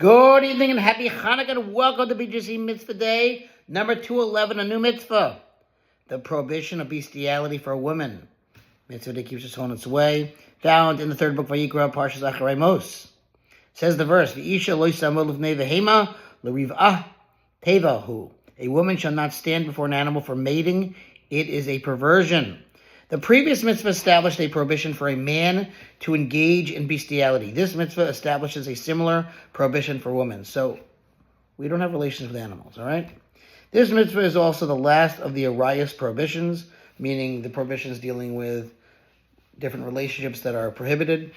Good evening and happy Hanukkah and welcome to BJC Mitzvah Day, number 211, a new mitzvah. The prohibition of bestiality for a woman. Mitzvah that keeps us on its way. Found in the third book of Vayikra, Parshas Acharei Mos. Says the verse, V'isha lo yisamo l'fnei v'hema l'riv'ah tevahu. A woman shall not stand before an animal for mating. It is a perversion. The previous mitzvah established a prohibition for a man to engage in bestiality. This mitzvah establishes a similar prohibition for women. So, we don't have relations with animals, all right? This mitzvah is also the last of the Arias prohibitions, meaning the prohibitions dealing with different relationships that are prohibited.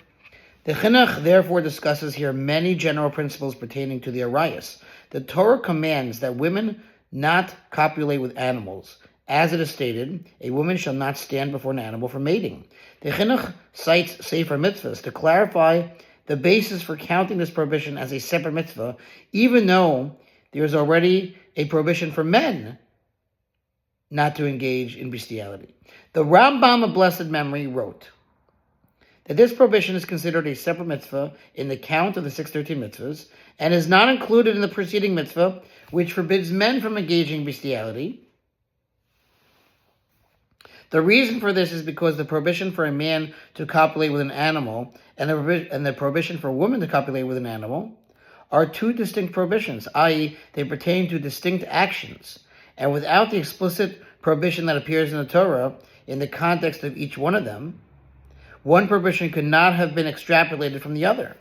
The Chinuch therefore discusses here many general principles pertaining to the Arias. The Torah commands that women not copulate with animals. As it is stated, a woman shall not stand before an animal for mating. The Chinuch cites Sefer Mitzvahs to clarify the basis for counting this prohibition as a separate mitzvah, even though there is already a prohibition for men not to engage in bestiality. The Rambam of blessed memory wrote that this prohibition is considered a separate mitzvah in the count of the 613 mitzvahs and is not included in the preceding mitzvah, which forbids men from engaging in bestiality. The reason for this is because the prohibition for a man to copulate with an animal and the prohibition for a woman to copulate with an animal are two distinct prohibitions, i.e., they pertain to distinct actions. And without the explicit prohibition that appears in the Torah in the context of each one of them, one prohibition could not have been extrapolated from the other.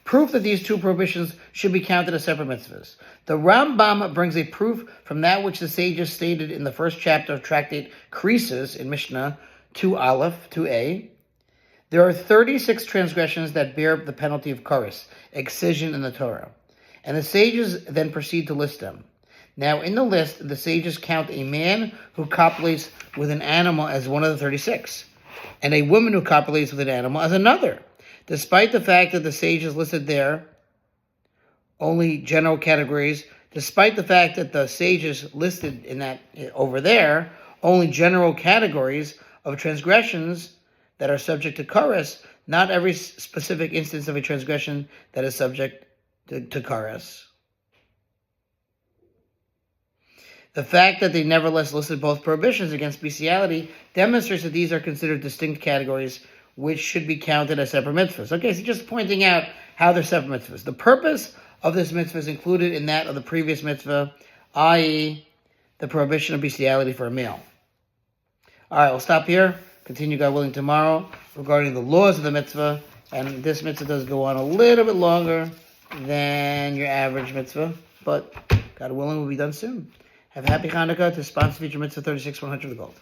Proof that these two prohibitions should be counted as separate mitzvahs. The Rambam brings a proof from that which the sages stated in the first chapter of Tractate Krisis in Mishnah 2 Aleph, 2a. There are 36 transgressions that bear the penalty of karis, excision in the Torah. And the sages then proceed to list them. Now, in the list, the sages count a man who copulates with an animal as one of the 36, and a woman who copulates with an animal as another. Despite the fact that the sages listed there only general categories, despite the fact that the sages listed in that over there only general categories of transgressions that are subject to kares, not every specific instance of a transgression that is subject to kares. The fact that they nevertheless listed both prohibitions against bestiality demonstrates that these are considered distinct categories which should be counted as separate mitzvahs. Okay, so just pointing out how they're separate mitzvahs. The purpose of this mitzvah is included in that of the previous mitzvah, i.e., the prohibition of bestiality for a male. All right, we'll stop here. Continue, God willing, tomorrow regarding the laws of the mitzvah. And this mitzvah does go on a little bit longer than your average mitzvah, but God willing, we'll be done soon. Have a happy Hanukkah to sponsor future mitzvah 36-100 of the gold.